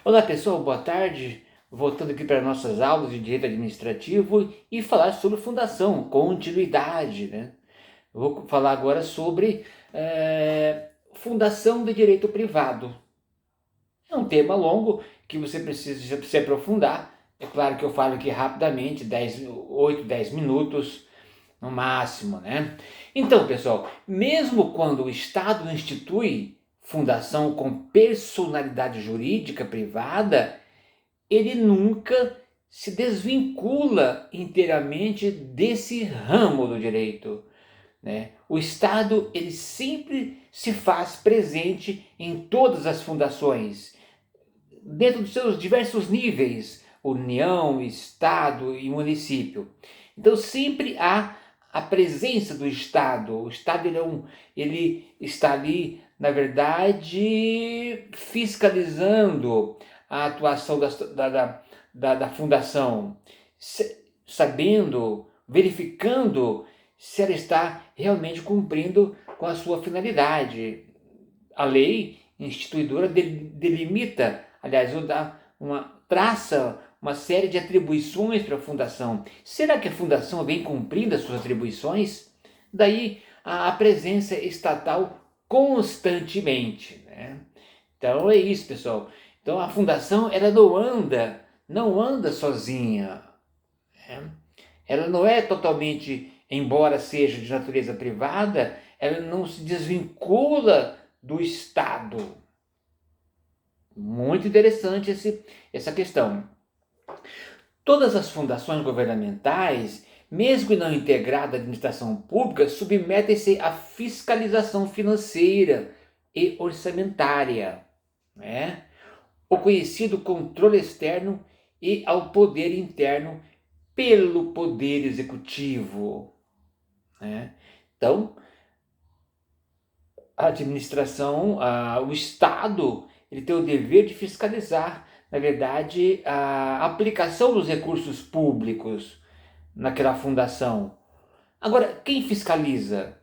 Olá pessoal, boa tarde. Voltando aqui para nossas aulas de direito administrativo e falar sobre fundação, continuidade, né? Eu vou falar agora sobre fundação de direito privado. É um tema longo que você precisa se aprofundar. É claro que eu falo aqui rapidamente, 8, 10 minutos no máximo, né? Então, pessoal, mesmo quando o Estado institui fundação com personalidade jurídica privada, ele nunca se desvincula inteiramente desse ramo do direito, né? O Estado ele sempre se faz presente em todas as fundações, dentro dos seus diversos níveis, União, Estado e município. Então sempre há a presença do Estado. O Estado ele está ali, na verdade, fiscalizando a atuação da fundação, sabendo, verificando se ela está realmente cumprindo com a sua finalidade. A lei instituidora delimita, aliás, traça uma série de atribuições para a fundação. Será que a fundação vem cumprindo as suas atribuições? Daí a presença estatal constantemente, né? Então é isso, pessoal. Então a fundação ela não anda sozinha, né? Ela não é totalmente, embora seja de natureza privada, ela não se desvincula do Estado. Muito interessante essa questão. Todas as fundações governamentais, mesmo que não integradas à administração pública, submetem-se à fiscalização financeira e orçamentária, né? O conhecido controle externo e ao poder interno pelo poder executivo, né? Então, a administração, o Estado, ele tem o dever de fiscalizar, na verdade, a aplicação dos recursos públicos naquela fundação. Agora, quem fiscaliza?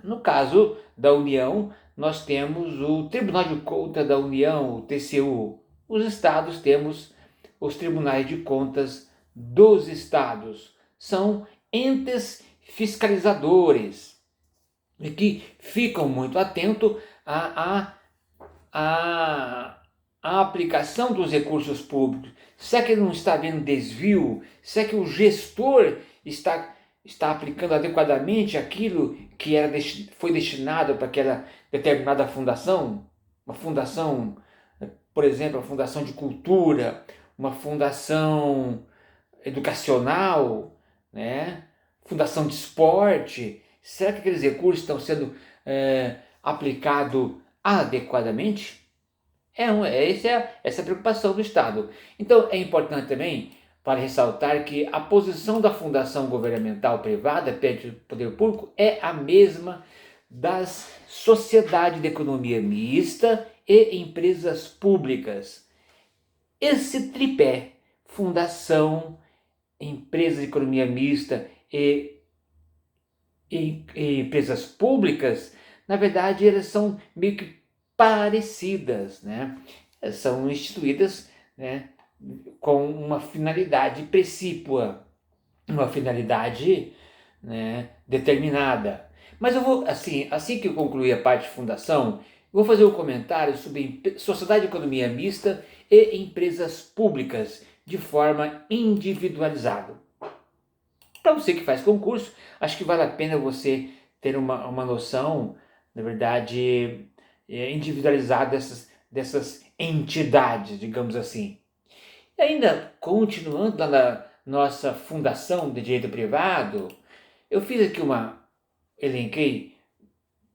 No caso da União, nós temos o Tribunal de Contas da União, o TCU. Os estados temos os Tribunais de Contas dos estados. São entes fiscalizadores e que ficam muito atentos à aplicação dos recursos públicos. Será que ele não está havendo desvio? Será que o gestor está aplicando adequadamente aquilo que foi destinado para aquela determinada fundação? Uma fundação, por exemplo, uma fundação de cultura, uma fundação educacional, né? Fundação de esporte. Será que aqueles recursos estão sendo aplicados adequadamente? Essa é a preocupação do Estado. Então é importante também para ressaltar que a posição da fundação governamental privada perante o poder público é a mesma das sociedades de economia mista e empresas públicas. Esse tripé, fundação, empresas de economia mista e empresas públicas, na verdade elas são meio que parecidas, né? São instituídas, né, com uma finalidade precípua, uma finalidade, né, determinada. Mas eu vou, assim que eu concluir a parte de fundação, eu vou fazer um comentário sobre sociedade de economia mista e empresas públicas de forma individualizada. Para você que faz concurso, acho que vale a pena você ter uma noção, na verdade, individualizada dessas entidades, digamos assim. E ainda continuando lá na nossa fundação de direito privado, eu fiz aqui elenquei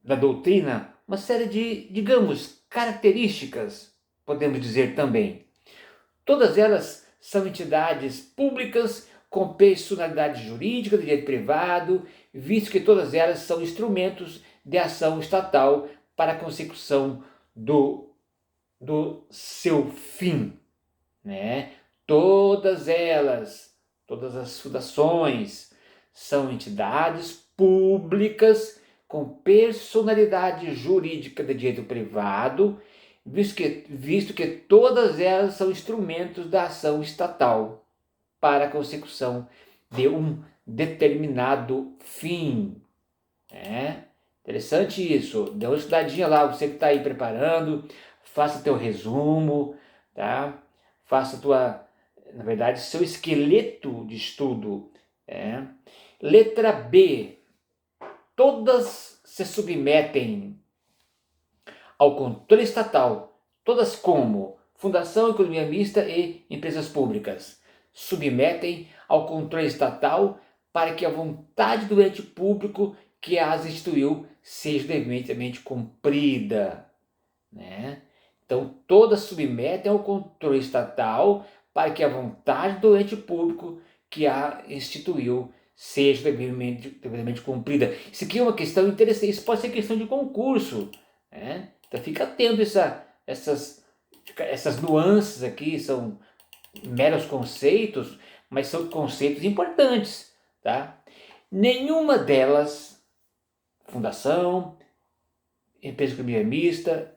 da doutrina uma série de, digamos, características, podemos dizer também. Todas elas são entidades públicas com personalidade jurídica do direito privado, visto que todas elas são instrumentos de ação estatal para a consecução do seu fim, né? Todas elas, todas as fundações, são entidades públicas com personalidade jurídica de direito privado, visto que todas elas são instrumentos da ação estatal para a consecução de um determinado fim. Interessante isso. Dê uma estudadinha lá, você que está aí preparando, faça teu resumo, tá? Faça na verdade, seu esqueleto de estudo. Letra B. Todas se submetem ao controle estatal, todas como Fundação, Economia Mista e empresas públicas, submetem ao controle estatal para que a vontade do ente público que as instituiu seja devidamente cumprida. Então, todas submetem ao controle estatal para que a vontade do ente público que a instituiu seja devidamente cumprida. Isso aqui é uma questão interessante, isso pode ser questão de concurso. Então fica atento a essas nuances aqui, são meros conceitos, mas são conceitos importantes. Tá? Nenhuma delas, fundação, empresa de economia mista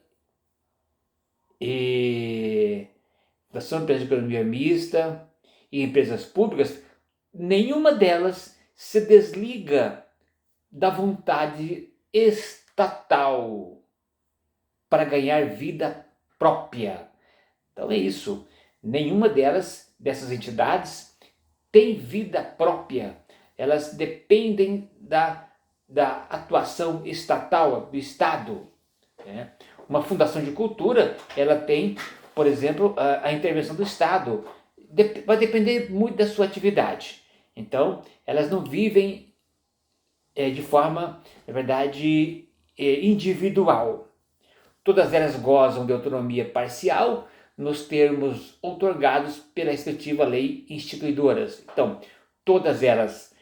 e fundação, empresa de economia mista e empresas públicas, nenhuma delas se desliga da vontade estatal para ganhar vida própria. Então é isso. Nenhuma dessas entidades tem vida própria. Elas dependem da atuação estatal, do Estado. Uma fundação de cultura, ela tem, por exemplo, a intervenção do Estado. Vai depender muito da sua atividade. Então, elas não vivem de forma, na verdade, individual. Todas elas gozam de autonomia parcial nos termos outorgados pela respectiva lei instituidoras. Então, todas elas,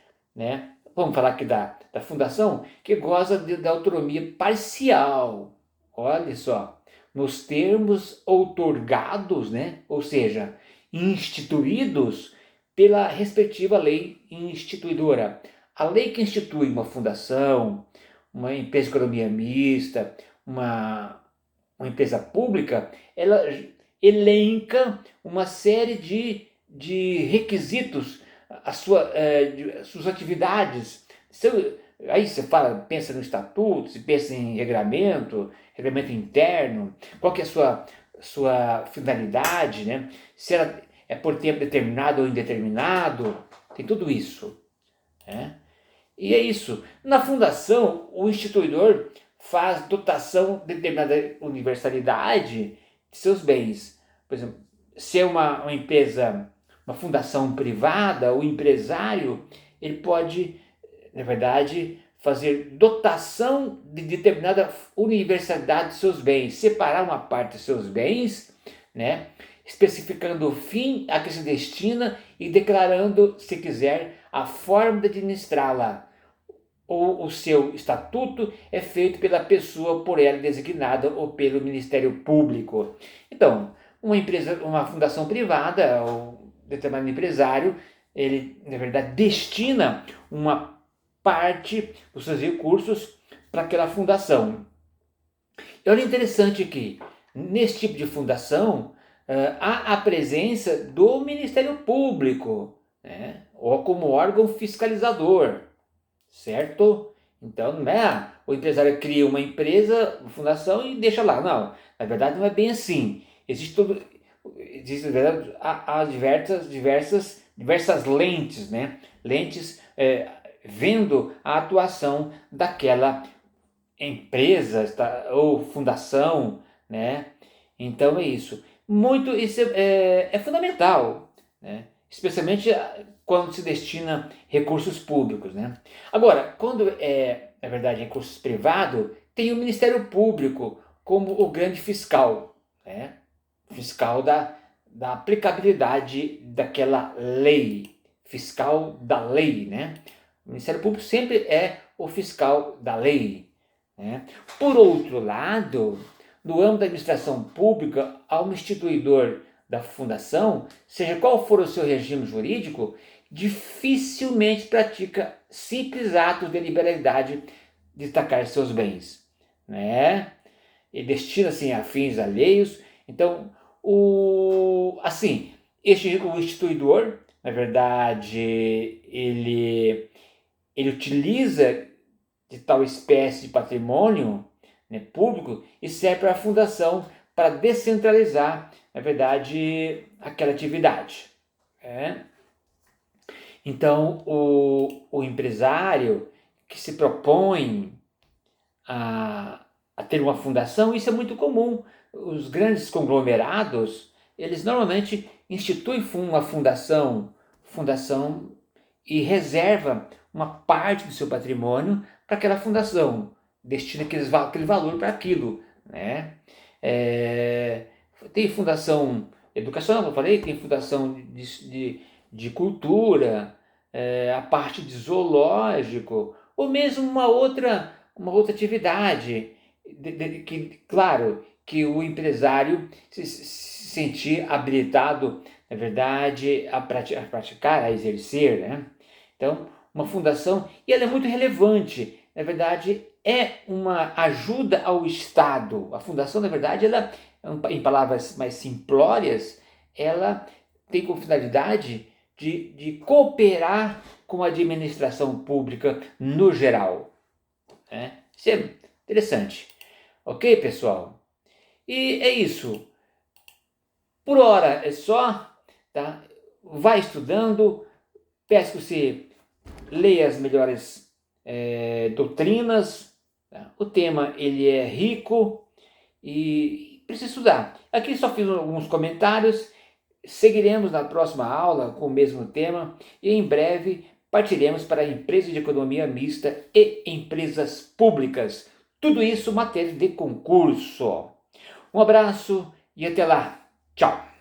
vamos falar aqui da fundação, que goza da autonomia parcial. Olha só, nos termos outorgados, ou seja, instituídos pela respectiva lei instituidora. A lei que institui uma fundação, uma empresa de economia mista, uma empresa pública, ela elenca uma série de requisitos, suas atividades. Aí você pensa no estatuto, você pensa em regramento interno, qual que é a sua finalidade, se ela é por tempo determinado ou indeterminado, tem tudo isso. E é isso. Na fundação, o instituidor faz dotação de determinada universalidade de seus bens. Por exemplo, se é uma empresa, uma fundação privada, o empresário, ele pode, na verdade, fazer dotação de determinada universalidade de seus bens, separar uma parte dos seus bens, especificando o fim a que se destina e declarando, se quiser, a forma de administrá-la. Ou o seu estatuto é feito pela pessoa por ela designada ou pelo Ministério Público. Então, uma fundação privada ou determinado empresário, ele, na verdade, destina uma parte dos seus recursos para aquela fundação. E olha, interessante que nesse tipo de fundação há a presença do Ministério Público, ou como órgão fiscalizador, certo? Então não é o empresário cria uma empresa, uma fundação e deixa lá. Não, na verdade não é bem assim. Existem há diversas lentes, lentes vendo a atuação daquela empresa ou fundação, Então é isso. Isso é fundamental, especialmente quando se destina recursos públicos. Agora, quando na verdade, recursos privados, tem o Ministério Público como o grande fiscal, fiscal da aplicabilidade daquela lei, fiscal da lei. O Ministério Público sempre é o fiscal da lei. Por outro lado, no âmbito da administração pública, há um instituidor da fundação, seja qual for o seu regime jurídico, dificilmente pratica simples atos de liberalidade de destacar seus bens. e destina-se a fins alheios. Então, assim, o instituidor, na verdade, ele utiliza de tal espécie de patrimônio, né, público, e serve para a fundação para descentralizar, na verdade, aquela atividade. Né? Então, o empresário que se propõe a ter uma fundação, isso é muito comum. Os grandes conglomerados, eles normalmente instituem uma fundação e reserva uma parte do seu patrimônio para aquela fundação, destina aquele valor para aquilo. Né? Tem fundação educacional, como eu falei, tem fundação de cultura, a parte de zoológico, ou mesmo uma outra atividade, que, claro, que o empresário se sentir habilitado, na verdade, a praticar, a exercer, né? Então, uma fundação, e ela é muito relevante, na verdade, é uma ajuda ao Estado. A fundação, na verdade, ela, em palavras mais simplórias, ela tem como finalidade de cooperar com a administração pública no geral. Né? Isso é interessante. Ok, pessoal? E é isso. Por hora é só. Tá? Vai estudando. Peço que você leia as melhores doutrinas. Tá? O tema ele é rico e precisa estudar. Aqui só fiz alguns comentários. Seguiremos na próxima aula com o mesmo tema e em breve partiremos para empresas de economia mista e empresas públicas. Tudo isso matéria de concurso. Um abraço e até lá. Tchau.